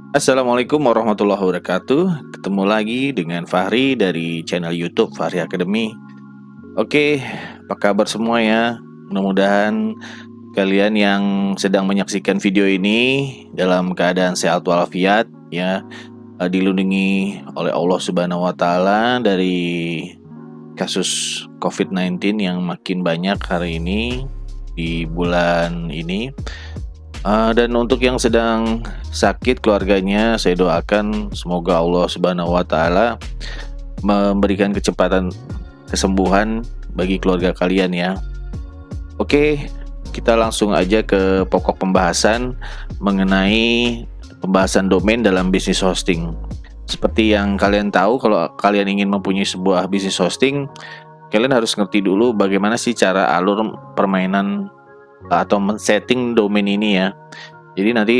Assalamualaikum warahmatullahi wabarakatuh. Ketemu lagi dengan Fahri dari channel YouTube Fahri Academy. Oke, apa kabar semua ya? Mudah-mudahan kalian yang sedang menyaksikan video ini dalam keadaan sehat walafiat ya, dilindungi oleh Allah Subhanahu wa taala dari kasus COVID-19 yang makin banyak hari ini di bulan ini. Dan untuk yang sedang sakit keluarganya, saya doakan semoga Allah Subhanahu wa taala memberikan kecepatan kesembuhan bagi keluarga kalian ya. Oke, kita langsung aja ke pokok pembahasan mengenai pembahasan domain dalam bisnis hosting. Seperti yang kalian tahu, kalau kalian ingin mempunyai sebuah bisnis hosting, kalian harus ngerti dulu bagaimana sih cara alur permainan atau men-setting domain ini ya. Jadi nanti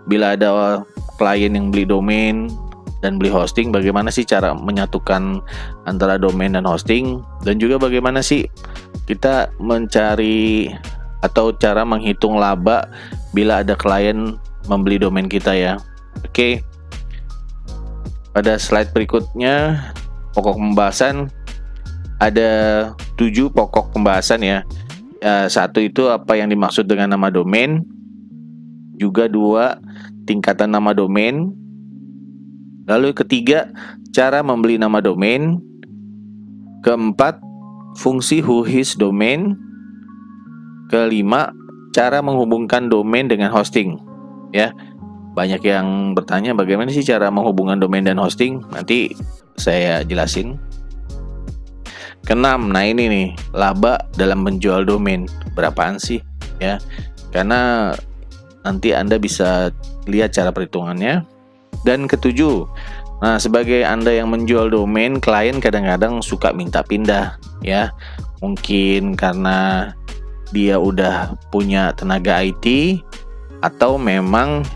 bila ada klien yang beli domain dan beli hosting, bagaimana sih cara menyatukan antara domain dan hosting, dan juga bagaimana sih kita mencari atau cara menghitung laba bila ada klien membeli domain kita ya. Oke. Pada slide berikutnya, pokok pembahasan ada 7 pokok pembahasan ya. Satu itu apa yang dimaksud dengan nama domain, juga 2 tingkatan nama domain, lalu ketiga cara membeli nama domain, keempat fungsi whois domain, kelima cara menghubungkan domain dengan hosting ya. Banyak yang bertanya bagaimana sih cara menghubungkan domain dan hosting, nanti saya jelasin. Keenam, nah ini nih, laba dalam menjual domain berapaan sih ya? Karena nanti Anda bisa lihat cara perhitungannya. Dan ketujuh, nah sebagai Anda yang menjual domain, klien kadang-kadang suka minta pindah ya. Mungkin karena dia udah punya tenaga IT, atau memang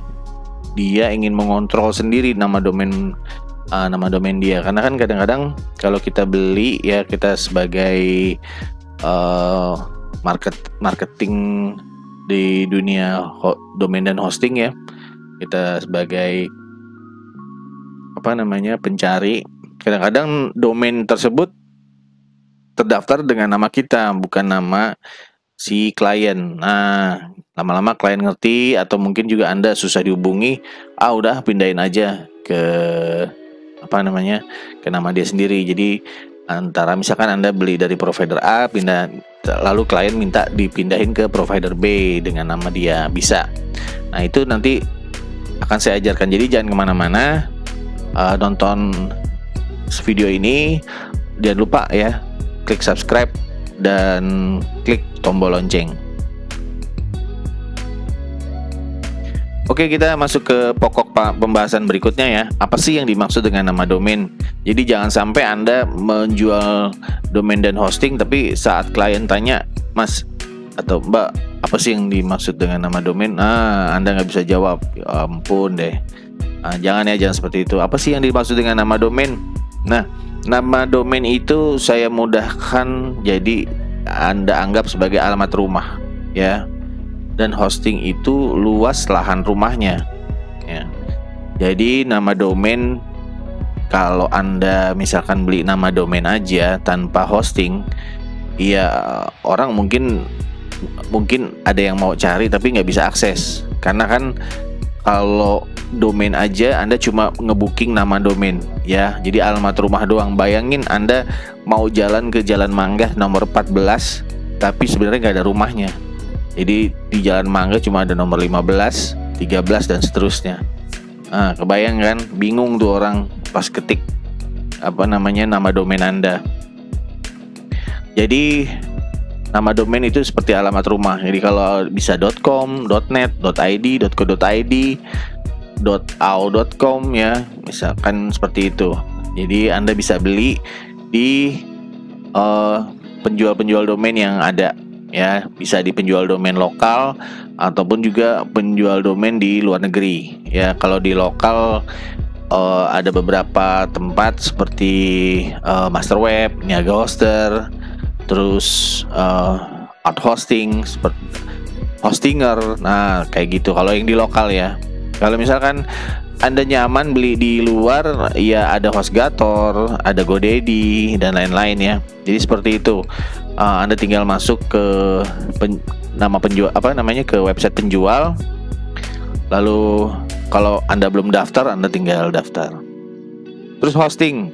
dia ingin mengontrol sendiri nama domain dia. Karena kan kadang-kadang kalau kita beli ya, kita sebagai marketing di dunia domain dan hosting ya, kita sebagai pencari, kadang-kadang domain tersebut terdaftar dengan nama kita, bukan nama si klien. Nah, lama-lama klien ngerti, atau mungkin juga Anda susah dihubungi, udah pindahin aja ke ke nama dia sendiri. Jadi antara misalkan Anda beli dari provider A, lalu klien minta dipindahin ke provider B dengan nama dia, bisa. Nah, itu nanti akan saya ajarkan. Jadi jangan kemana-mana, nonton video ini, jangan lupa ya klik subscribe dan klik tombol lonceng. Oke, kita masuk ke pokok pembahasan berikutnya ya. Apa sih yang dimaksud dengan nama domain? Jadi jangan sampai Anda menjual domain dan hosting, tapi saat klien tanya, Mas atau Mbak, apa sih yang dimaksud dengan nama domain? Anda nggak bisa jawab. Ya ampun deh. Jangan seperti itu. Apa sih yang dimaksud dengan nama domain? Nah, nama domain itu saya mudahkan, jadi Anda anggap sebagai alamat rumah ya. Dan hosting itu luas lahan rumahnya ya. Jadi nama domain, kalau Anda misalkan beli nama domain aja tanpa hosting, ya orang mungkin ada yang mau cari tapi nggak bisa akses. Karena kan kalau domain aja Anda cuma ngebooking nama domain ya, jadi alamat rumah doang. Bayangin Anda mau jalan ke Jalan Mangga nomor 14, tapi sebenarnya nggak ada rumahnya. Jadi di Jalan Mangga cuma ada nomor 15, 13 dan seterusnya. Kebayang kan? Bingung tuh orang pas ketik nama domain Anda. Jadi nama domain itu seperti alamat rumah. Jadi kalau bisa .com, .net, .id, .co.id, .au.com ya, misalkan seperti itu. Jadi Anda bisa beli di penjual-penjual domain yang ada ya, bisa di penjual domain lokal ataupun juga penjual domain di luar negeri ya. Kalau di lokal ada beberapa tempat seperti Masterweb, Niaga Hoster, terus Out Hosting, seperti Hostinger. Nah, kayak gitu kalau yang di lokal ya. Kalau misalkan Anda nyaman beli di luar, ya ada HostGator, ada GoDaddy dan lain-lain ya. Jadi seperti itu. Anda tinggal masuk ke nama penjual ke website penjual. Lalu kalau Anda belum daftar, Anda tinggal daftar. Terus hosting.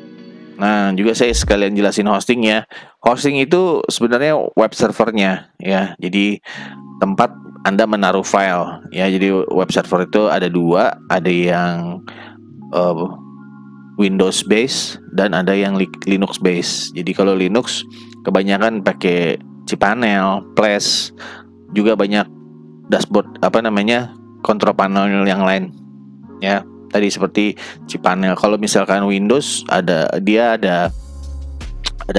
Nah, juga saya sekalian jelasin hosting ya. Hosting itu sebenarnya web servernya ya. Jadi tempat Anda menaruh file ya. Jadi web server itu ada dua, ada yang Windows base dan ada yang Linux base. Jadi kalau Linux kebanyakan pakai cPanel, Flash, juga banyak dashboard control panel yang lain ya. Tadi seperti cPanel. Kalau misalkan Windows ada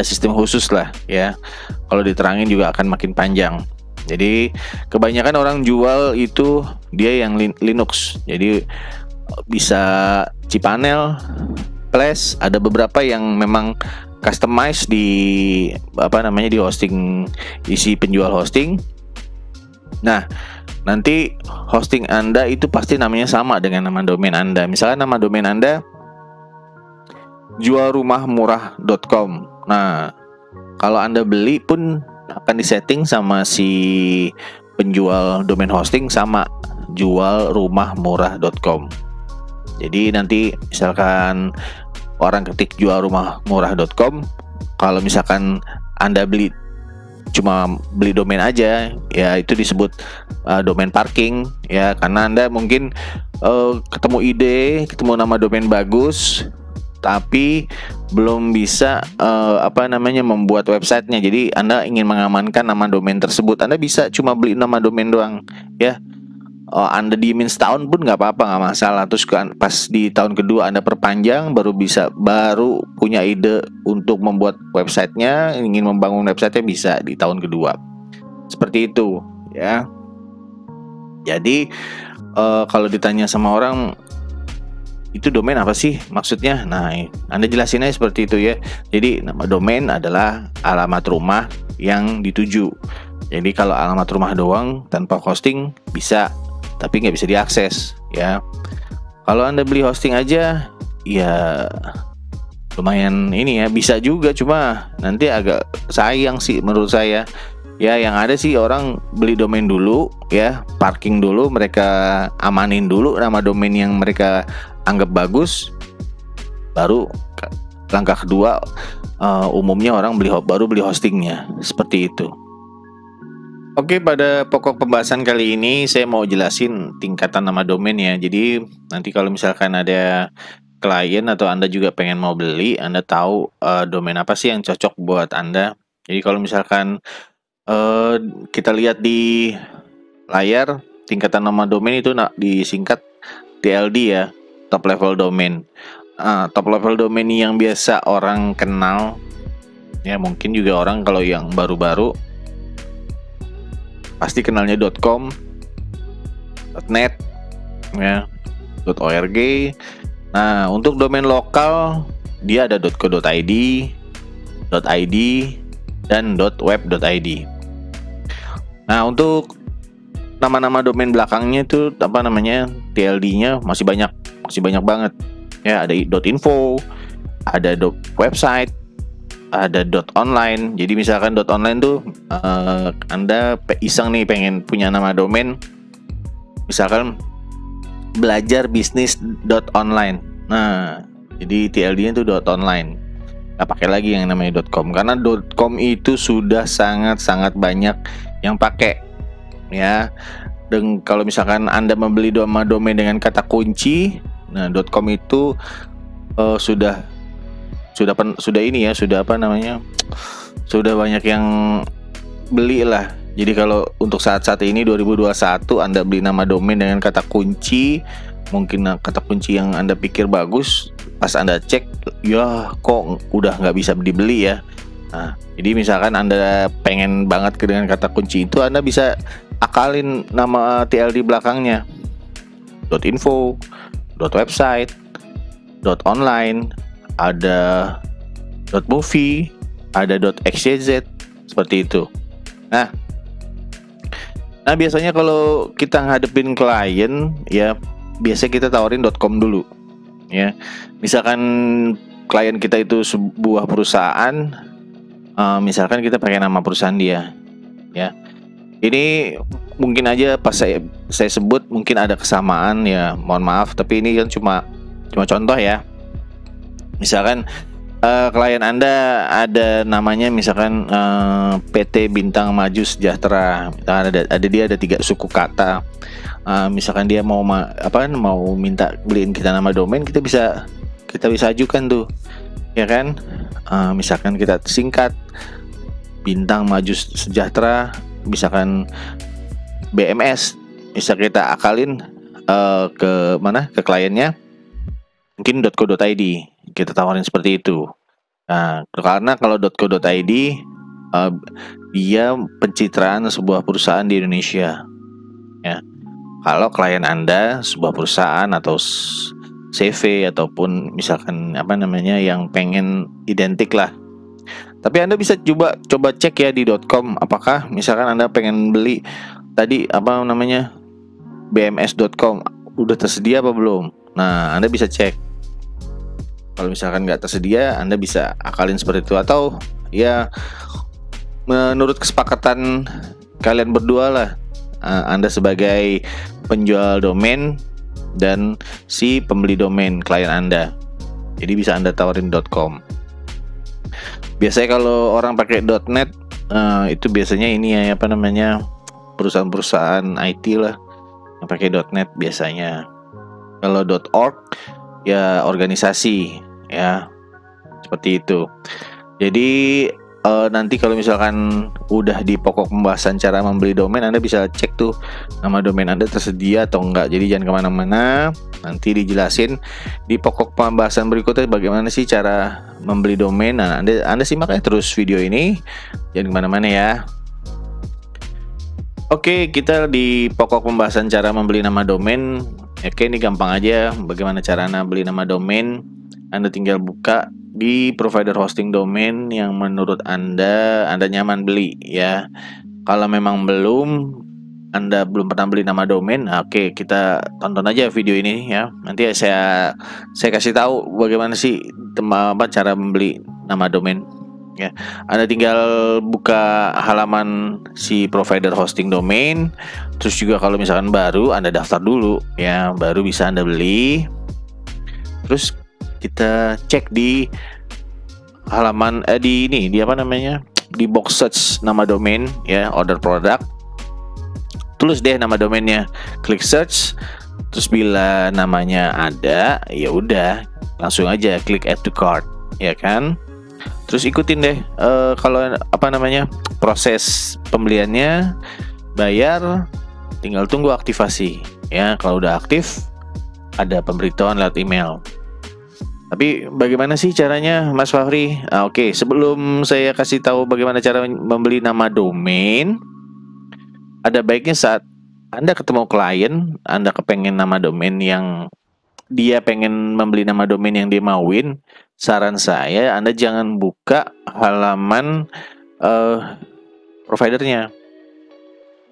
sistem khusus lah ya. Kalau diterangin juga akan makin panjang. Jadi kebanyakan orang jual itu dia yang Linux. Jadi bisa cPanel, Flash, ada beberapa yang memang customize di di hosting, isi penjual hosting. Nah, nanti hosting Anda itu pasti namanya sama dengan nama domain Anda. Misalkan nama domain Anda jualrumahmurah.com. Nah, kalau Anda beli pun akan disetting sama si penjual domain hosting sama jualrumahmurah.com. Jadi nanti misalkan orang ketik jualrumahmurah.com, kalau misalkan Anda cuma beli domain aja, ya itu disebut domain parking ya, karena Anda mungkin ketemu ide, ketemu nama domain bagus, tapi belum bisa membuat websitenya. Jadi Anda ingin mengamankan nama domain tersebut, Anda bisa cuma beli nama domain doang ya. Anda diemin setahun pun nggak apa-apa, nggak masalah. Terus pas di tahun kedua Anda perpanjang, baru punya ide untuk membuat websitenya, ingin membangun websitenya, bisa di tahun kedua. Seperti itu ya. Jadi kalau ditanya sama orang, itu domain apa sih maksudnya? Nah, Anda jelasin aja seperti itu ya. Jadi nama domain adalah alamat rumah yang dituju. Jadi kalau alamat rumah doang tanpa hosting bisa, tapi nggak bisa diakses ya. Kalau Anda beli hosting aja, ya lumayan ini ya, bisa juga, cuma nanti agak sayang sih menurut saya ya. Yang ada sih orang beli domain dulu ya, parking dulu, mereka amanin dulu nama domain yang mereka anggap bagus, baru langkah kedua umumnya orang baru beli hostingnya, seperti itu. Oke, pada pokok pembahasan kali ini saya mau jelasin tingkatan nama domain ya. Jadi nanti kalau misalkan ada klien atau Anda juga pengen mau beli, Anda tahu domain apa sih yang cocok buat Anda. Jadi kalau misalkan kita lihat di layar, tingkatan nama domain itu disingkat TLD ya, top level domain. Top level domain yang biasa orang kenal ya, mungkin juga orang kalau yang baru-baru pasti kenalnya .com, .net, ya, .org. Nah, untuk domain lokal dia ada .co.id, .id, dan .web.id. Nah, untuk nama-nama domain belakangnya itu TLD-nya masih banyak banget. Ya, ada .info, ada .website, ada .online. Jadi misalkan .online tuh Anda iseng nih pengen punya nama domain, misalkan belajar-bisnis.online. Nah, jadi TLD-nya tuh .online. Nggak pakai lagi yang namanya .com, karena .com itu sudah sangat banyak yang pakai ya. Dan kalau misalkan Anda membeli nama domain dengan kata kunci, nah .com itu sudah banyak yang beli lah. Jadi kalau untuk saat ini 2021 Anda beli nama domain dengan kata kunci, mungkin kata kunci yang Anda pikir bagus, pas Anda cek, ya kok udah nggak bisa dibeli ya. Nah, jadi misalkan Anda pengen banget dengan kata kunci itu, Anda bisa akalin nama TLD belakangnya, .info, .website, .online, ada .movie, ada .xyz, seperti itu. Nah biasanya kalau kita ngadepin klien ya, biasanya kita tawarin .com dulu ya. Misalkan klien kita itu sebuah perusahaan, misalkan kita pakai nama perusahaan dia ya. Ini mungkin aja pas saya sebut mungkin ada kesamaan ya, mohon maaf, tapi ini kan cuma contoh ya. Misalkan klien Anda ada namanya misalkan PT Bintang Maju Sejahtera, ada 3 suku kata. Misalkan dia mau minta beliin kita nama domain, kita bisa ajukan tuh ya kan. Misalkan kita singkat Bintang Maju Sejahtera, misalkan BMS, bisa kita akalin ke kliennya, mungkin .co.id, kita tawarin seperti itu. Nah, karena kalau .co.id dia pencitraan sebuah perusahaan di Indonesia ya. Kalau klien Anda sebuah perusahaan atau CV ataupun misalkan yang pengen identik lah. Tapi Anda bisa coba cek ya di .com, apakah misalkan Anda pengen beli tadi bms.com udah tersedia apa belum. Nah, Anda bisa cek. Kalau misalkan nggak tersedia, Anda bisa akalin seperti itu, atau ya menurut kesepakatan kalian berdua lah, Anda sebagai penjual domain dan si pembeli domain klien Anda. Jadi bisa Anda tawarin .com. Biasanya kalau orang pakai .net itu biasanya ini ya perusahaan-perusahaan IT lah yang pakai .net biasanya. Kalau .org ya organisasi ya, seperti itu. Jadi nanti kalau misalkan udah di pokok pembahasan cara membeli domain, Anda bisa cek tuh nama domain Anda tersedia atau enggak. Jadi jangan kemana-mana, nanti dijelasin di pokok pembahasan berikutnya bagaimana sih cara membeli domain. Nah, Anda simak ya terus video ini, jangan kemana-mana ya. Oke, kita di pokok pembahasan cara membeli nama domain. Oke, ini gampang aja. Bagaimana cara Anda beli nama domain? Anda tinggal buka di provider hosting domain yang menurut Anda nyaman beli ya. Kalau memang Anda belum pernah beli nama domain, oke, kita tonton aja video ini ya. Nanti saya kasih tahu bagaimana sih cara membeli nama domain ya. Anda tinggal buka halaman si provider hosting domain. Terus juga kalau misalkan baru, Anda daftar dulu ya, baru bisa Anda beli. Terus kita cek di halaman di box search nama domain ya, order product. Tulis deh nama domainnya, klik search. Terus bila namanya ada, ya udah langsung aja klik add to cart ya kan. Terus ikutin deh kalau proses pembeliannya, bayar, tinggal tunggu aktivasi ya. Kalau udah aktif, ada pemberitahuan lewat email. Tapi bagaimana sih caranya, Mas Fahri? Oke, sebelum saya kasih tahu bagaimana cara membeli nama domain, ada baiknya saat Anda ketemu klien, Anda kepengen nama domain yang dia pengen membeli nama domain yang dia mauin, saran saya Anda jangan buka halaman providernya.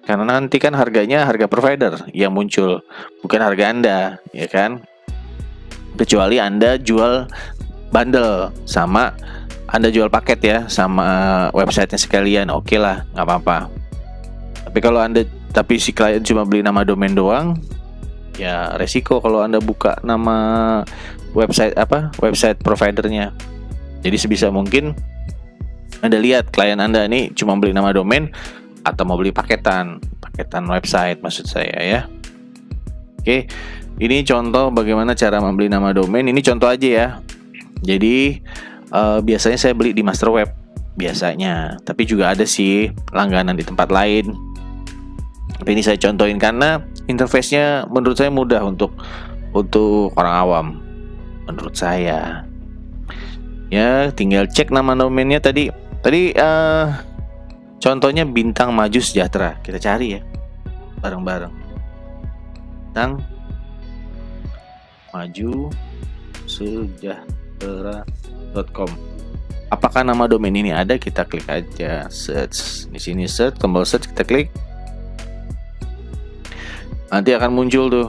Karena nanti kan harganya harga provider yang muncul, bukan harga Anda, ya kan? Kecuali Anda jual bundle sama Anda jual paket ya sama websitenya sekalian, oke lah, nggak apa-apa. Tapi si klien cuma beli nama domain doang, ya resiko kalau Anda buka nama website providernya. Jadi sebisa mungkin Anda lihat klien Anda ini cuma beli nama domain atau mau beli paketan website maksud saya ya. Oke, ini contoh bagaimana cara membeli nama domain. Ini contoh aja ya. Jadi biasanya saya beli di Masterweb biasanya, tapi juga ada sih langganan di tempat lain. Tapi ini saya contohin karena interface-nya menurut saya mudah untuk orang awam. Menurut saya. Ya, tinggal cek nama domainnya tadi contohnya Bintang Maju Sejahtera. Kita cari ya bareng-bareng. Bintang Maju Sejahtera.com. Apakah nama domain ini ada? Kita klik aja search. Di sini search, tombol search kita klik. nanti akan muncul tuh.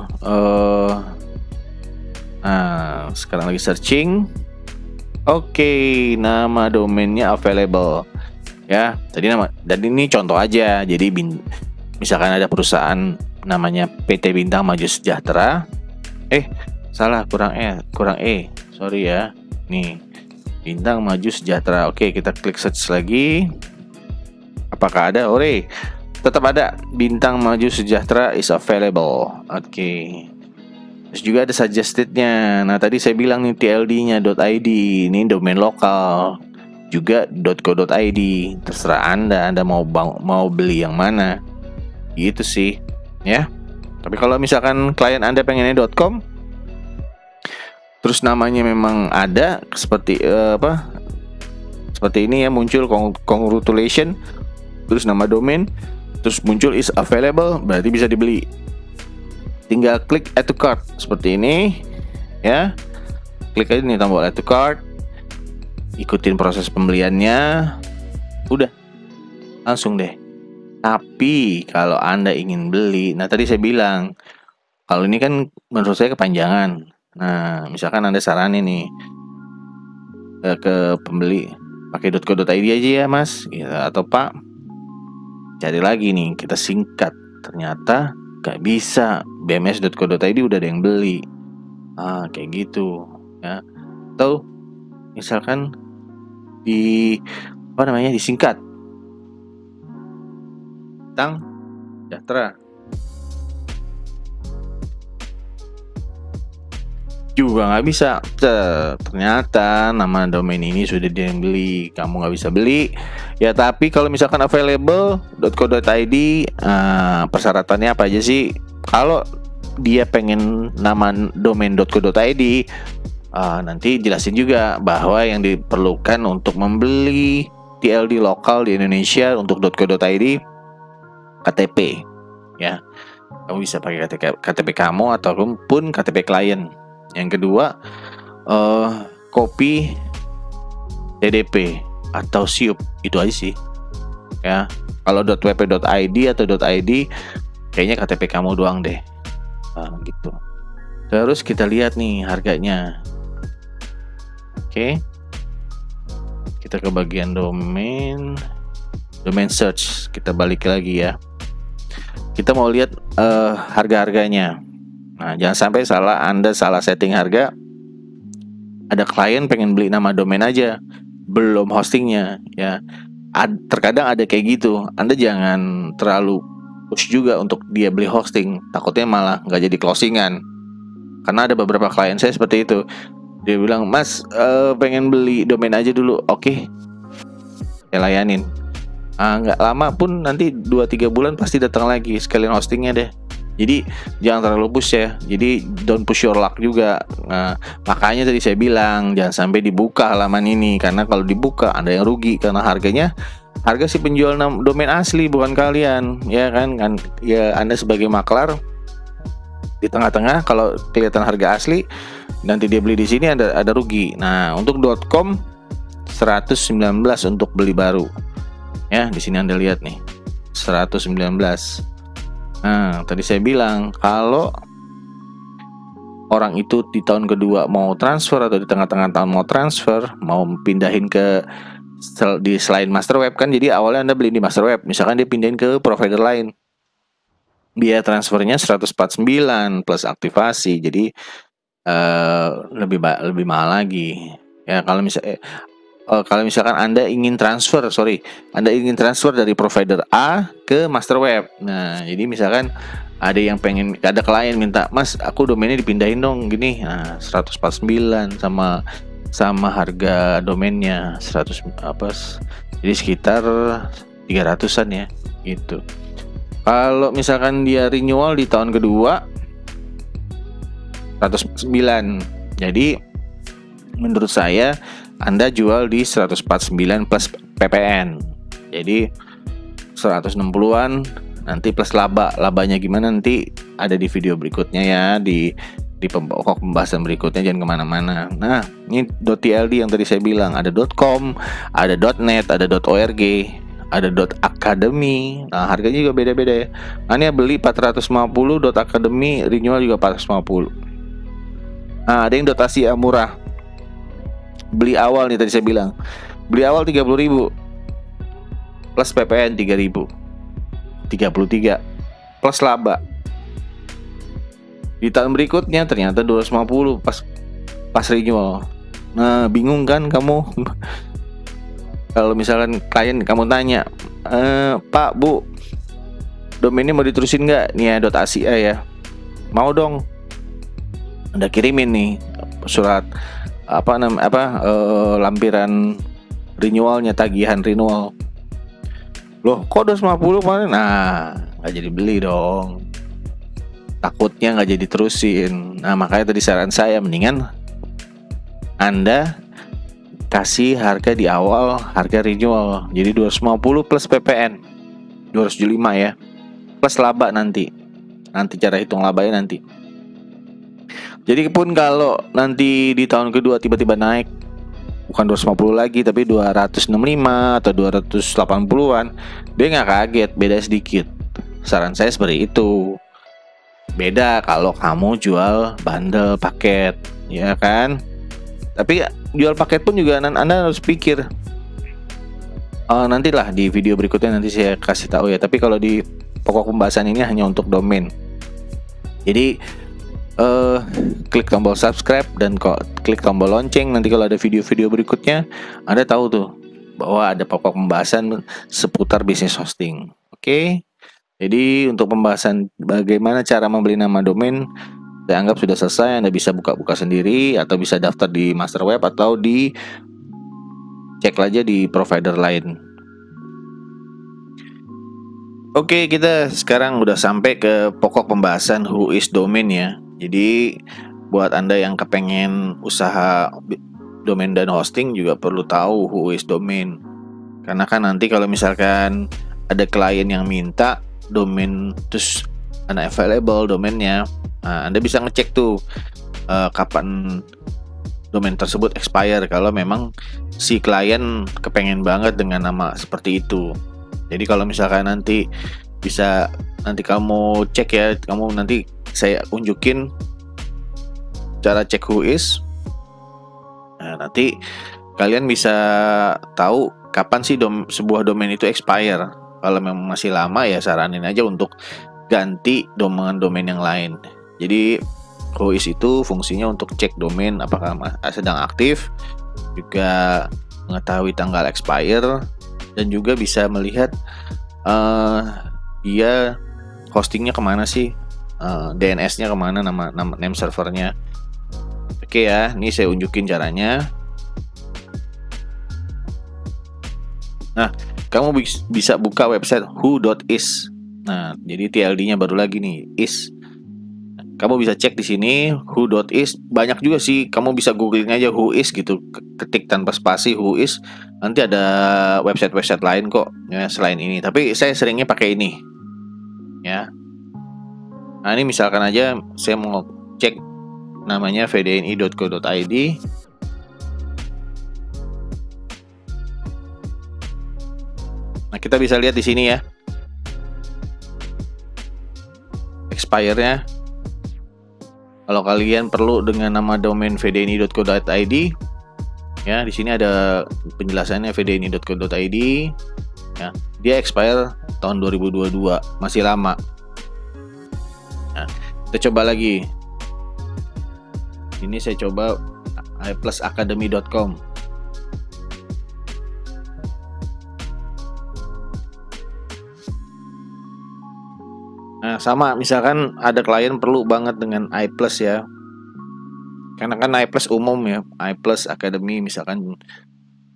Nah, sekarang lagi searching. Oke, nama domainnya available. Ya, tadi nama, dan ini contoh aja. Jadi misalkan ada perusahaan namanya PT Bintang Maju Sejahtera. Salah, kurang E. Sorry ya. Nih, Bintang Maju Sejahtera. Oke, kita klik search lagi. Apakah ada? Tetap ada. Bintang Maju Sejahtera is available. Oke. Terus juga ada suggestednya. Nah, tadi saya bilang nih TLD-nya .id. Ini domain lokal. Juga .co.id. Terserah Anda mau beli yang mana. Gitu sih, ya. Tapi kalau misalkan klien Anda pengennya .com, terus namanya memang ada seperti seperti ini ya, muncul congratulation, terus nama domain, terus muncul is available, berarti bisa dibeli. Tinggal klik add to cart seperti ini, ya. Klik aja nih tombol add to cart, ikutin proses pembeliannya, udah langsung deh. Tapi kalau Anda ingin beli, nah tadi saya bilang kalau ini kan menurut saya kepanjangan. Nah, misalkan Anda saranin nih ke pembeli pakai .co.id aja ya Mas, gitu, atau Pak, cari lagi nih, kita singkat. Ternyata gak bisa, bms.co.id udah ada yang beli. Kayak gitu ya. Atau misalkan disingkat Bintang Sejahtera, juga nggak bisa. Ternyata nama domain ini sudah dia yang beli, kamu nggak bisa beli ya. Tapi kalau misalkan available .co.id, persyaratannya apa aja sih? Kalau dia pengen nama domain .co.id, nanti jelasin juga bahwa yang diperlukan untuk membeli TLD lokal di Indonesia untuk .co.id, KTP, ya. Kamu bisa pakai KTP kamu ataupun KTP klien. Yang kedua, kopi TDP atau SIUP, itu aja sih, ya. Kalau .wp.id atau .id, kayaknya KTP kamu doang deh, gitu. Terus kita lihat nih harganya. Oke, kita ke bagian domain search, kita balik lagi ya. Kita mau lihat harga-harganya. Nah, jangan sampai Anda salah setting harga. Ada klien pengen beli nama domain aja, belum hostingnya, ya. Terkadang ada kayak gitu. Anda jangan terlalu push juga untuk dia beli hosting, takutnya malah nggak jadi closingan. Karena ada beberapa klien saya seperti itu. Dia bilang, Mas, pengen beli domain aja dulu. Oke, saya layanin. Nggak lama pun, nanti 2-3 bulan pasti datang lagi sekalian hostingnya deh. Jadi jangan terlalu push ya. Jadi don't push your luck juga. Makanya tadi saya bilang jangan sampai dibuka halaman ini, karena kalau dibuka Anda yang rugi, karena harga si penjual domain asli, bukan kalian, ya kan? Ya, Anda sebagai maklar di tengah-tengah, kalau kelihatan harga asli nanti dia beli di sini, ada rugi. Nah, untuk .com 119 untuk beli baru. Ya, di sini Anda lihat nih, 119. Nah, tadi saya bilang kalau orang itu di tahun kedua mau transfer, atau di tengah-tengah tahun mau transfer, mau pindahin ke di selain master web kan. Jadi awalnya Anda beli di master web, misalkan dia pindahin ke provider lain, biaya transfernya 149 plus aktivasi. Jadi lebih mahal lagi. Ya, kalau misalkan Anda ingin transfer dari provider A ke master web. Nah, jadi misalkan ada klien minta, Mas, aku domainnya dipindahin dong gini. Nah, 149 sama harga domainnya 100 jadi sekitar 300-an ya, gitu. Kalau misalkan dia renewal di tahun kedua 109. Jadi menurut saya Anda jual di 149 plus PPN. Jadi 160-an nanti plus labanya gimana nanti ada di video berikutnya ya, di pokok pembahasan berikutnya, jangan kemana-mana. Nah, ini .tld yang tadi saya bilang, ada .com, ada .net, ada .org, ada .academy. Nah, harganya juga beda-beda ya. Ini beli 450, .academy renewal juga 450. Nah, ada yang Asia murah. Beli awal nih tadi saya bilang. Beli awal 30.000 plus PPN 3.000. 33 plus laba. Di tahun berikutnya ternyata 250 pas renewal. Nah, bingung kan kamu? Kalau misalkan klien kamu tanya, Pak, Bu, domainnya mau diterusin nggak? Nih ya, .asia ya. Mau dong. Udah kirimin nih surat lampiran renewalnya, tagihan renewal. Loh, kok 250 kemarin? Nah, nggak jadi beli dong. Takutnya nggak jadi terusin. Nah, makanya tadi saran saya mendingan Anda kasih harga di awal, harga renewal. Jadi 250 plus PPN 275 ya. Plus laba nanti. Nanti cara hitung labanya nanti. Jadi pun kalau nanti di tahun kedua tiba-tiba naik, bukan 250 lagi tapi 265 atau 280-an, dia nggak kaget, beda sedikit. Saran saya seperti itu. Beda kalau kamu jual bundle paket, ya kan? Tapi jual paket pun juga Anda harus pikir. Nantilah di video berikutnya nanti saya kasih tahu ya. Tapi kalau di pokok pembahasan ini hanya untuk domain. Jadi klik tombol subscribe dan klik tombol lonceng. Nanti kalau ada video-video berikutnya, Anda tahu tuh bahwa ada pokok pembahasan seputar bisnis hosting. Oke? Jadi untuk pembahasan bagaimana cara membeli nama domain, saya anggap sudah selesai. Anda bisa buka-buka sendiri atau bisa daftar di master web atau di cek aja di provider lain. Oke, kita sekarang udah sampai ke pokok pembahasan who is domain ya. Jadi buat Anda yang kepengen usaha domain dan hosting juga perlu tahu who is domain. Karena kan nanti kalau misalkan ada klien yang minta domain terus unavailable domainnya, nah, Anda bisa ngecek tuh kapan domain tersebut expire kalau memang si klien kepengen banget dengan nama seperti itu. Jadi kalau misalkan nanti kamu cek ya, nanti saya unjukin cara cek who is. Nah, nanti kalian bisa tahu kapan sih sebuah domain itu expire. Kalau memang masih lama ya saranin aja untuk ganti domain yang lain. Jadi who is itu fungsinya untuk cek domain apakah sedang aktif, juga mengetahui tanggal expire, dan juga bisa melihat dia hostingnya kemana sih, DNS-nya kemana, nama name servernya. Oke ya, ini saya unjukin caranya. Nah, kamu bisa buka website who.is. Nah, jadi TLD-nya baru lagi nih, is. Kamu bisa cek di sini who.is. Banyak juga sih, kamu bisa googling aja who is gitu, ketik tanpa spasi who is. Nanti ada website-website lain kok ya selain ini. Tapi saya seringnya pakai ini. Ya. Nah, ini misalkan aja saya mau cek namanya vdni.co.id. Nah, kita bisa lihat di sini ya. Expire-nya. Kalau kalian perlu dengan nama domain vdni.co.id, ya di sini ada penjelasannya vdni.co.id. Ya, dia expire tahun 2022, masih lama. Nah, kita coba lagi. Ini saya coba iplusacademy.com. Nah, sama misalkan ada klien perlu banget dengan iPlus ya. Karena kan iPlus umum ya, iPlus Academy misalkan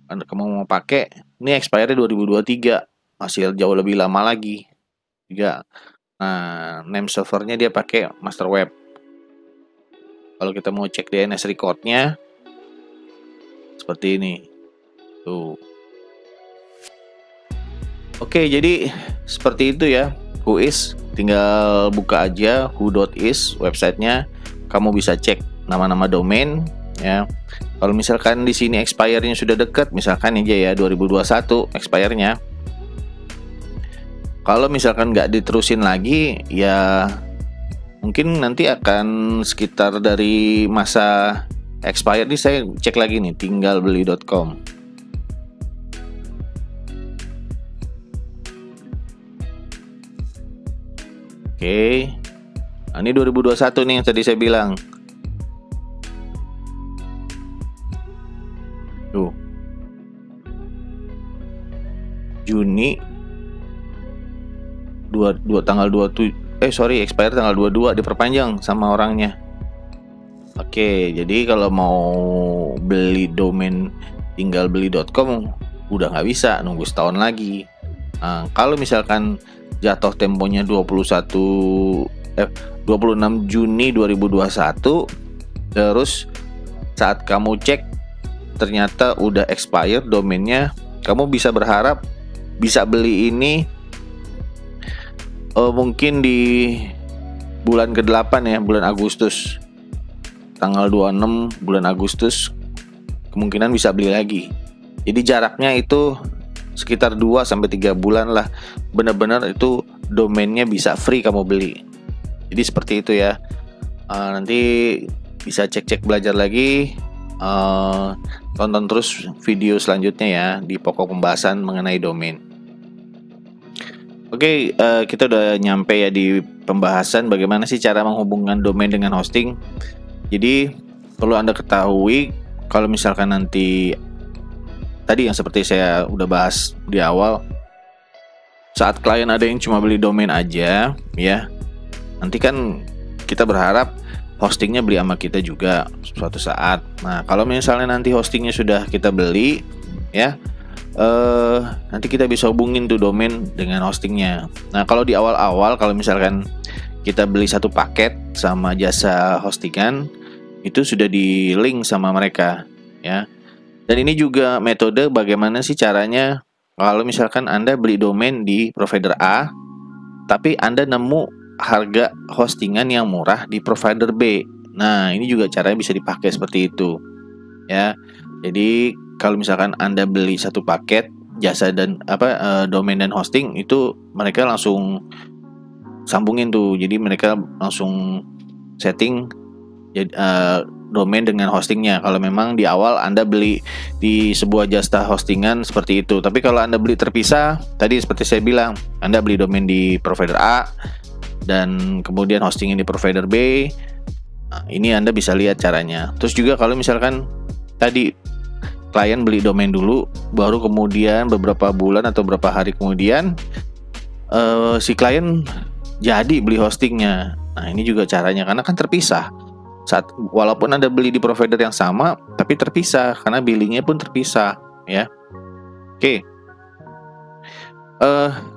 kamu mau pakai, ini expire 2023, masih jauh lebih lama lagi. Juga. Nah, name servernya dia pakai master web. Kalau kita mau cek DNS recordnya seperti ini. Tuh. Oke, jadi seperti itu ya. Who is, tinggal buka aja who.is websitenya. Kamu bisa cek nama-nama domain ya. Kalau misalkan di sini expire-nya sudah dekat, misalkan aja ya 2021 expire-nya, Kalau misalkan nggak diterusin lagi, ya mungkin nanti akan sekitar dari masa expired. Nih saya cek lagi nih, tinggalbeli.com. Oke. Nah, ini 2021 nih yang tadi saya bilang. Tuh. Juni tanggal 27, expired tanggal 22, diperpanjang sama orangnya. Oke, jadi kalau mau beli domain tinggalbeli.com udah nggak bisa, nunggu setahun lagi. Nah, kalau misalkan jatuh temponya 26 Juni 2021, terus saat kamu cek ternyata udah expired domainnya, kamu bisa berharap bisa beli ini mungkin di bulan ke-8 ya, bulan Agustus. Tanggal 26 bulan Agustus kemungkinan bisa beli lagi. Jadi jaraknya itu sekitar 2-3 bulan lah, benar-benar itu domainnya bisa free kamu beli. Jadi seperti itu ya. Nanti bisa cek-cek belajar lagi, tonton terus video selanjutnya ya di pokok pembahasan mengenai domain. Oke, kita udah nyampe ya di pembahasan bagaimana sih cara menghubungkan domain dengan hosting. Jadi perlu Anda ketahui, kalau misalkan nanti tadi yang seperti saya udah bahas di awal, saat klien ada yang cuma beli domain aja ya, nanti kan kita berharap hostingnya beli sama kita juga suatu saat. Nah, kalau misalnya nanti hostingnya sudah kita beli ya, nanti kita bisa hubungin tuh domain dengan hostingnya. Nah, kalau di awal-awal, kalau misalkan kita beli satu paket sama jasa hostingan, itu sudah di link sama mereka ya. Dan ini juga metode bagaimana sih caranya kalau misalkan Anda beli domain di provider A, tapi Anda nemu harga hostingan yang murah di provider B. Nah, ini juga caranya bisa dipakai seperti itu ya. Jadi kalau misalkan Anda beli satu paket jasa dan domain dan hosting, itu mereka langsung sambungin tuh. Jadi mereka langsung setting domain dengan hostingnya kalau memang di awal Anda beli di sebuah jasa hostingan seperti itu. Tapi kalau Anda beli terpisah, tadi seperti saya bilang, Anda beli domain di provider A dan kemudian hostingnya di provider B, nah, ini Anda bisa lihat caranya. Terus juga kalau misalkan tadi klien beli domain dulu, baru kemudian beberapa bulan atau beberapa hari kemudian si klien jadi beli hostingnya. Nah, ini juga caranya, karena kan terpisah. Walaupun Anda beli di provider yang sama, tapi terpisah karena billingnya pun terpisah ya. Oke.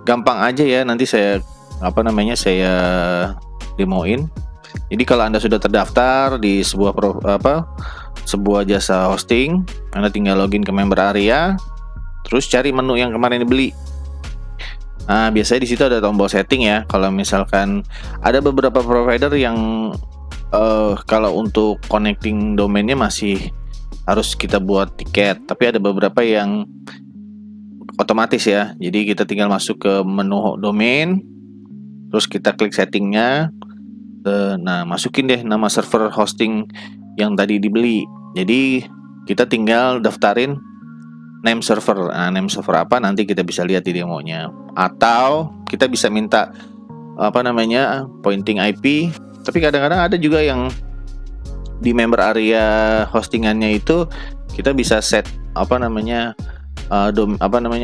Gampang aja ya, nanti saya saya demoin. Jadi kalau Anda sudah terdaftar di sebuah jasa hosting, Anda tinggal login ke member area, terus cari menu yang kemarin dibeli. Nah, biasanya di situ ada tombol setting ya. Kalau misalkan ada beberapa provider yang kalau untuk connecting domainnya masih harus kita buat tiket, tapi ada beberapa yang otomatis ya. Jadi kita tinggal masuk ke menu domain, terus kita klik settingnya. Nah, masukin deh nama server hosting yang tadi dibeli. Jadi kita tinggal daftarin name server. Nah, name server apa nanti kita bisa lihat di demonya. Atau kita bisa minta pointing IP. Tapi kadang-kadang ada juga yang di member area hostingannya itu kita bisa set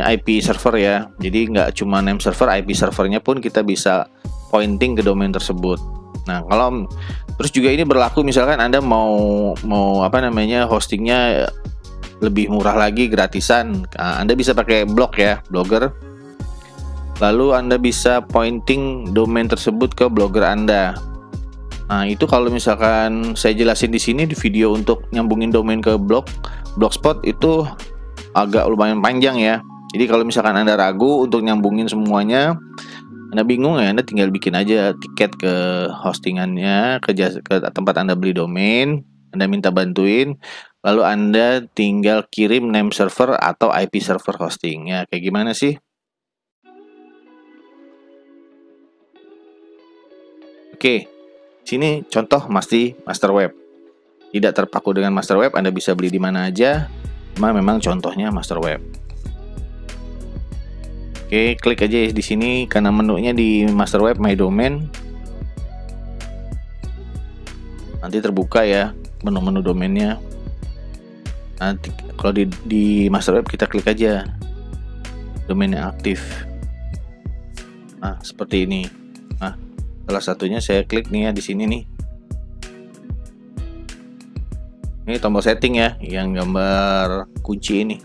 IP server ya. Jadi nggak cuma name server, IP servernya pun kita bisa pointing ke domain tersebut. Nah, kalau terus juga ini berlaku misalkan Anda mau hostingnya lebih murah lagi, gratisan. Nah, Anda bisa pakai blogger. Lalu Anda bisa pointing domain tersebut ke blogger Anda. Nah, itu kalau misalkan saya jelasin di sini di video untuk nyambungin domain ke blogspot itu agak lumayan panjang ya. Jadi kalau misalkan Anda ragu untuk nyambungin semuanya, Anda bingung ya, Anda tinggal bikin aja tiket ke hostingannya, ke tempat Anda beli domain, Anda minta bantuin, lalu Anda tinggal kirim name server atau IP server hosting. Ya, kayak gimana sih? Oke, sini contoh master web. Tidak terpaku dengan master web, Anda bisa beli di mana aja. Cuma memang contohnya master web. Oke, klik aja di sini karena menunya di master web my domain. Nanti terbuka ya menu-menu domainnya. Nanti kalau di master web kita klik aja domain yang aktif. Nah, seperti ini. Nah, salah satunya saya klik nih ya di sini nih. Ini tombol setting ya, yang gambar kunci ini.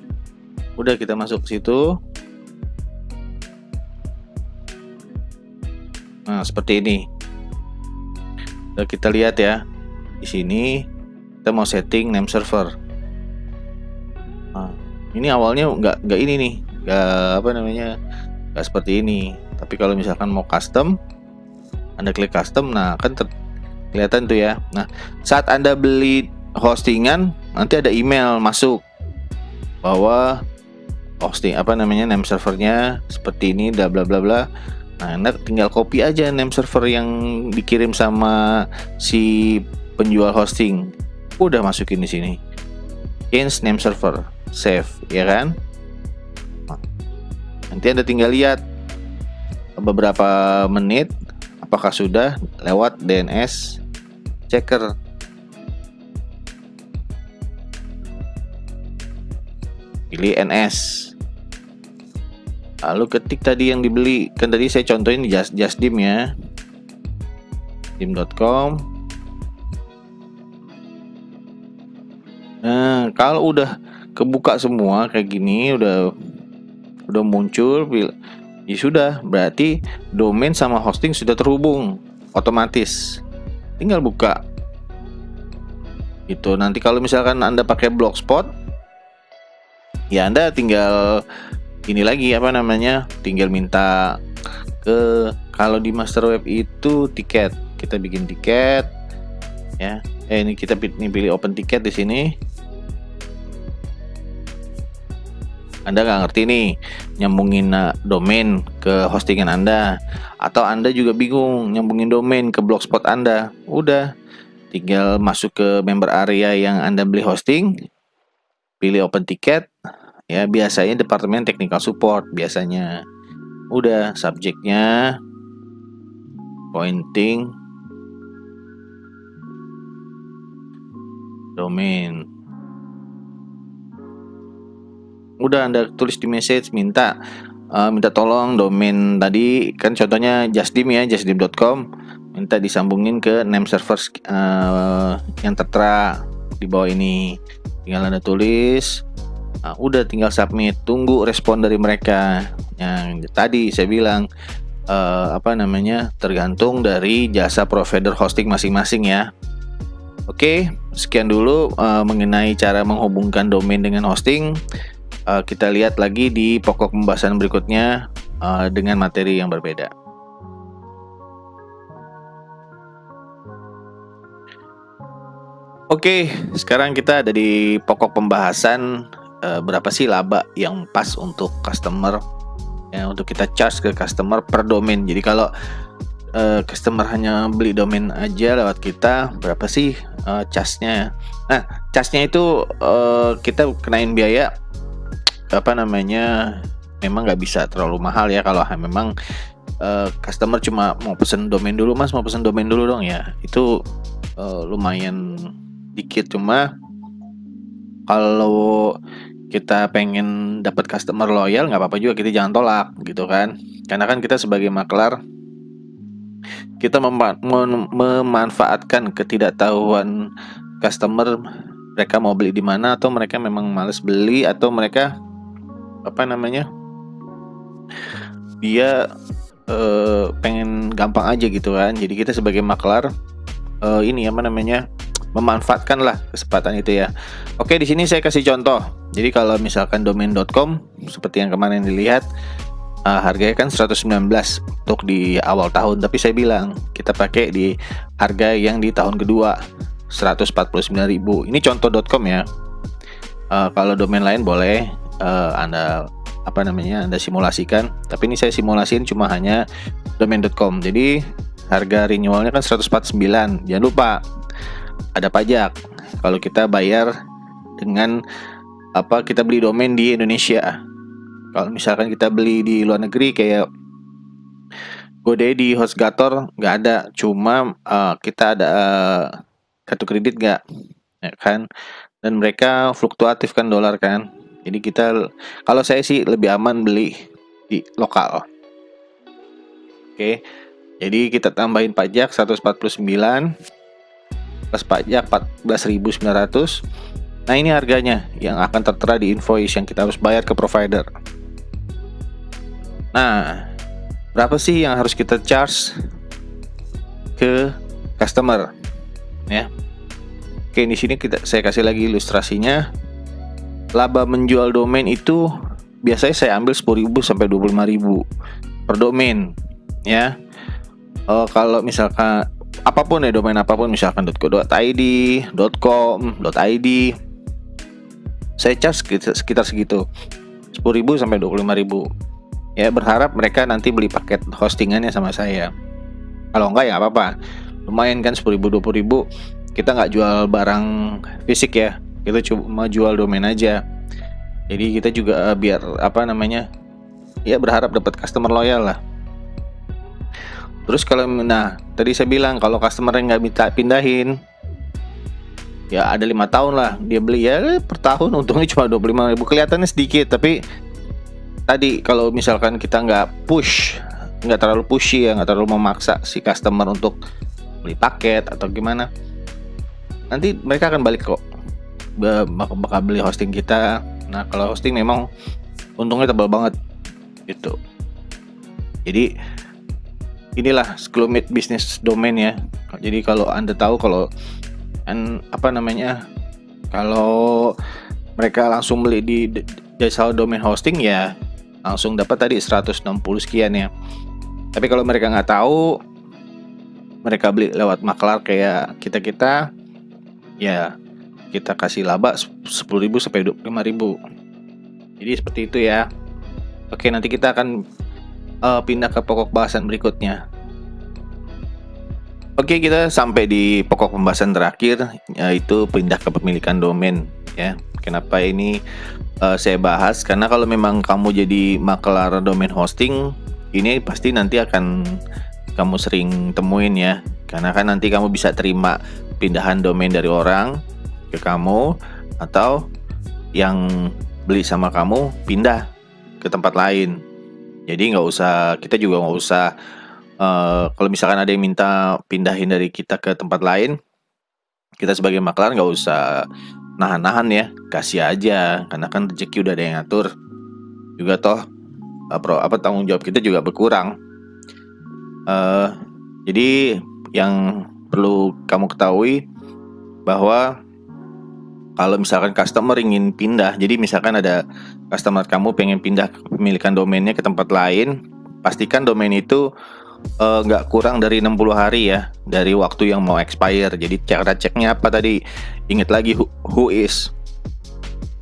Udah, kita masuk ke situ. Nah, seperti ini. Udah, kita lihat ya. Di sini kita mau setting name server. Nah, ini awalnya nggak ini nih, nggak seperti ini. Tapi kalau misalkan mau custom, Anda klik custom, nah kan kelihatan tuh ya. Nah, saat Anda beli hostingan, nanti ada email masuk bahwa name servernya seperti ini, bla bla bla bla. Nah, Anda tinggal copy aja name server yang dikirim sama si penjual hosting. Udah masukin di sini. Change name server, save, ya kan? Nah, nanti Anda tinggal lihat beberapa menit apakah sudah lewat DNS checker. Pilih NS, lalu ketik tadi yang dibeli. Kan tadi saya contohin Justdim ya, dim.com. Nah, kalau udah kebuka semua kayak gini, udah muncul, ya sudah, berarti domain sama hosting sudah terhubung otomatis. Tinggal buka itu. Nanti kalau misalkan Anda pakai Blogspot, ya Anda tinggal ini lagi tinggal minta ke, kalau di master web itu tiket, kita bikin tiket ya. Ini kita pilih open tiket di sini. Anda nggak ngerti nih nyambungin domain ke hostingan Anda, atau Anda juga bingung nyambungin domain ke blogspot Anda, udah tinggal masuk ke member area yang Anda beli hosting, pilih open ticket ya, biasanya departemen technical support biasanya. Udah, subjeknya pointing domain. Udah, Anda tulis di message minta tolong domain tadi, kan contohnya Justdim ya, justdim.com, minta disambungin ke name server yang tertera di bawah ini. Tinggal Anda tulis. Udah, tinggal submit, tunggu respon dari mereka. Yang tadi saya bilang tergantung dari jasa provider hosting masing-masing ya. Oke, sekian dulu mengenai cara menghubungkan domain dengan hosting. Kita lihat lagi di pokok pembahasan berikutnya dengan materi yang berbeda. Oke, sekarang kita ada di pokok pembahasan berapa sih laba yang pas untuk customer ya, untuk kita charge ke customer per domain. Jadi kalau customer hanya beli domain aja lewat kita, berapa sih charge-nya? Nah, charge-nya itu kita kenain biaya memang nggak bisa terlalu mahal ya. Kalau memang customer cuma mau pesen domain dulu, Mas mau pesen domain dulu dong ya, itu lumayan dikit. Cuma kalau kita pengen dapat customer loyal, nggak apa-apa juga, kita jangan tolak gitu kan, karena kan kita sebagai maklar, kita memanfaatkan ketidaktahuan customer, mereka mau beli di mana, atau mereka memang males beli, atau mereka dia pengen gampang aja gitu kan. Jadi kita sebagai maklar memanfaatkan lah kesempatan itu ya. Oke, di sini saya kasih contoh. Jadi kalau misalkan domain.com seperti yang kemarin dilihat, harganya kan 119 untuk di awal tahun, tapi saya bilang kita pakai di harga yang di tahun kedua 149.000. Ini contoh.com ya. Kalau domain lain boleh Anda Anda simulasikan, tapi ini saya simulasiin cuma hanya domain.com. Jadi harga renewalnya kan 149. Jangan lupa ada pajak kalau kita bayar dengan kita beli domain di Indonesia. Kalau misalkan kita beli di luar negeri kayak GoDaddy, HostGator nggak ada, cuma kita ada kartu kredit nggak, ya kan? Dan mereka fluktuatif kan dolar kan. Jadi kalau saya sih lebih aman beli di lokal. Oke. Jadi kita tambahin pajak 149 plus pajak 14.900. Nah, ini harganya yang akan tertera di invoice yang kita harus bayar ke provider. Nah, berapa sih yang harus kita charge ke customer? Ya. Oke, di sini saya kasih lagi ilustrasinya. Laba menjual domain itu biasanya saya ambil 10.000 sampai 25.000 per domain, ya. Kalau misalkan apapun ya, domain apapun, misalkan .co.id, .com, .id, saya charge sekitar segitu, 10.000 sampai 25.000. Ya, berharap mereka nanti beli paket hostingannya sama saya. Kalau enggak ya apa-apa, lumayan kan 10.000 20.000. Kita nggak jual barang fisik ya, kita cuma jual domain aja. Jadi kita juga biar ya berharap dapat customer loyal lah. Terus tadi saya bilang kalau customer yang nggak minta pindahin, ya ada 5 tahun lah dia beli, ya per tahun untungnya cuma 25.000. Kelihatannya sedikit, tapi tadi kalau misalkan kita nggak terlalu pushy ya, nggak terlalu memaksa si customer untuk beli paket atau gimana, nanti mereka akan balik kok, bakal beli hosting kita. Nah, kalau hosting memang untungnya tebal banget gitu. Jadi inilah sekelumit bisnis domain ya. Jadi kalau Anda tahu kalau kalau mereka langsung beli di jasa domain hosting, ya langsung dapat tadi 160 sekian ya. Tapi kalau mereka nggak tahu, mereka beli lewat maklar kayak kita, ya kita kasih laba 10.000 sampai 25.000. Jadi seperti itu ya. Oke, nanti kita akan pindah ke pokok bahasan berikutnya. Oke, kita sampai di pokok pembahasan terakhir, yaitu pindah ke pemilikan domain ya. Kenapa ini saya bahas? Karena kalau memang kamu jadi makelar domain hosting, ini pasti nanti akan kamu sering temuin ya. Karena kan nanti kamu bisa terima pindahan domain dari orang ke kamu, atau yang beli sama kamu pindah ke tempat lain. Jadi kita juga nggak usah kalau misalkan ada yang minta pindahin dari kita ke tempat lain, kita sebagai maklar nggak usah nahan-nahan ya, kasih aja, karena kan rezeki udah ada yang ngatur. Juga toh tanggung jawab kita juga berkurang. Jadi yang perlu kamu ketahui bahwa kalau misalkan customer ingin pindah, jadi misalkan ada customer kamu pengen pindah pemilikan domainnya ke tempat lain, pastikan domain itu nggak kurang dari 60 hari ya dari waktu yang mau expire. Jadi cara ceknya apa tadi? Ingat lagi who is.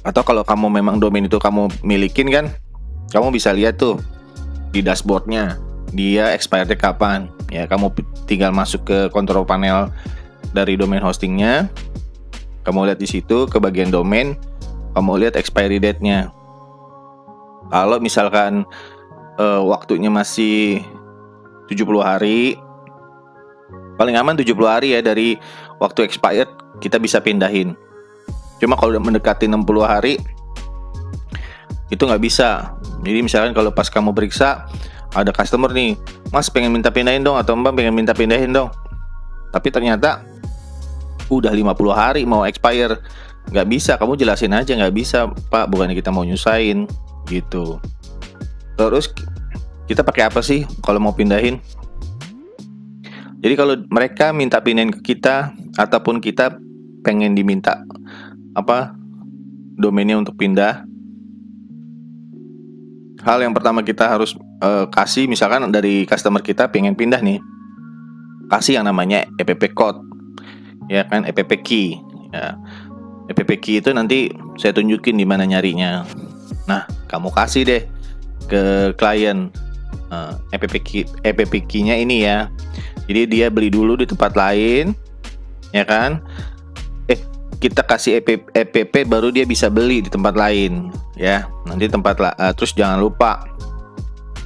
Atau kalau kamu memang domain itu kamu milikin kan, kamu bisa lihat tuh di dashboardnya dia expire-nya kapan. Ya, kamu tinggal masuk ke control panel dari domain hostingnya. Kamu lihat di situ ke bagian domain, kamu lihat expiry date-nya. Kalau misalkan waktunya masih 70 hari, paling aman 70 hari ya dari waktu expired kita bisa pindahin. Cuma kalau udah mendekati 60 hari itu nggak bisa. Jadi misalkan kalau pas kamu periksa ada customer nih, Mas pengen minta pindahin dong, atau Mbak pengen minta pindahin dong, tapi ternyata udah 50 hari mau expire, nggak bisa. Kamu jelasin aja, nggak bisa Pak, bukannya kita mau nyusahin gitu. Terus kita pakai apa sih kalau mau pindahin? Jadi kalau mereka minta pindahin ke kita, ataupun kita pengen diminta domainnya untuk pindah, hal yang pertama kita harus kasih, misalkan dari customer kita pengen pindah nih, kasih yang namanya EPP code. Ya kan, EPP key ya. EPP key itu nanti saya tunjukin di mana nyarinya. Nah, kamu kasih deh ke klien. app key-nya ini ya. Jadi dia beli dulu di tempat lain, ya kan? Kita kasih app baru dia bisa beli di tempat lain, ya. Nanti terus jangan lupa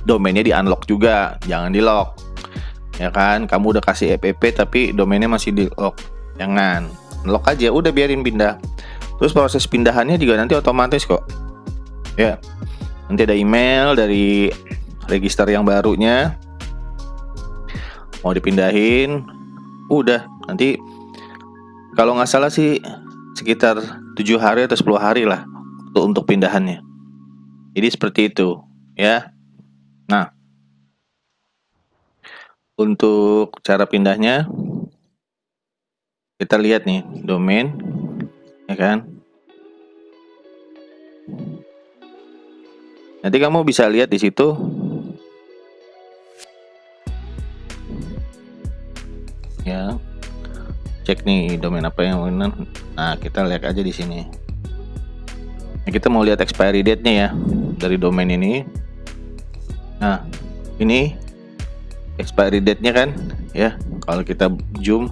domainnya di unlock juga, jangan di lock, ya kan? Kamu udah kasih app tapi domainnya masih di lock, jangan lock aja, udah biarin pindah. Terus proses pindahannya juga nanti otomatis kok, ya. Nanti ada email dari register yang barunya, mau dipindahin, udah. Nanti kalau nggak salah sih sekitar 7 hari atau 10 hari lah untuk pindahannya. Jadi seperti itu, ya. Nah, untuk cara pindahnya kita lihat nih, domain, ya kan. Nanti kamu bisa lihat di situ. Ya. Cek nih domain apa yang benar. Nah, kita lihat aja di sini. Nah, kita mau lihat expiry date-nya ya dari domain ini. Nah, ini expiry date-nya kan, ya. Kalau kita zoom,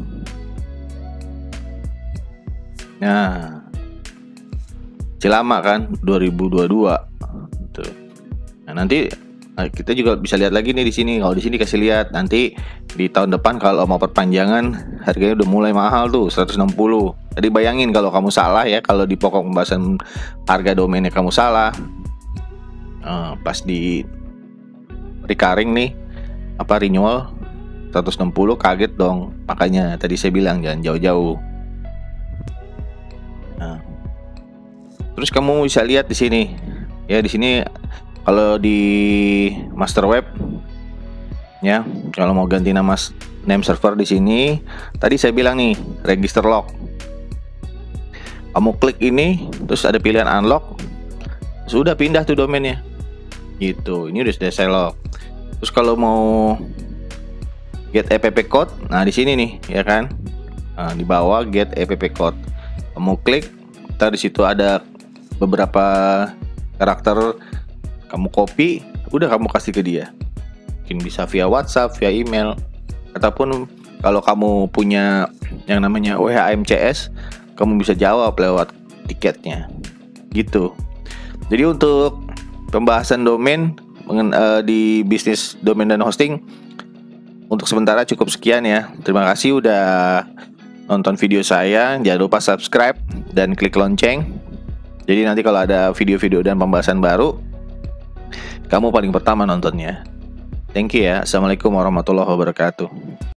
nah, lama kan 2022. Tuh. Nah, nanti kita juga bisa lihat lagi nih di sini. Kalau di sini kasih lihat nanti di tahun depan kalau mau perpanjangan harganya udah mulai mahal tuh 160. Jadi bayangin kalau kamu salah ya, kalau di pokok pembahasan harga domainnya kamu salah, pas di recurring nih renewal 160, kaget dong. Makanya tadi saya bilang jangan jauh-jauh. Nah, terus kamu bisa lihat di sini ya, di sini kalau di master web ya, kalau mau ganti name server di sini, tadi saya bilang nih register lock. Kamu klik ini, terus ada pilihan unlock, sudah pindah tuh domainnya. Gitu, ini udah saya lock. Terus kalau mau get app code, nah di sini nih, ya kan? Nah, di bawah get app code. Kamu klik, ntar di situ ada beberapa karakter, kamu copy, udah kamu kasih ke dia. Mungkin bisa via WhatsApp, via email, ataupun kalau kamu punya yang namanya WHMCS, kamu bisa jawab lewat tiketnya. Gitu. Jadi untuk pembahasan domain di bisnis domain dan hosting untuk sementara cukup sekian ya. Terima kasih udah nonton video saya. Jangan lupa subscribe dan klik lonceng. Jadi nanti kalau ada video-video dan pembahasan baru, kamu paling pertama nontonnya. Thank you ya. Assalamualaikum warahmatullahi wabarakatuh.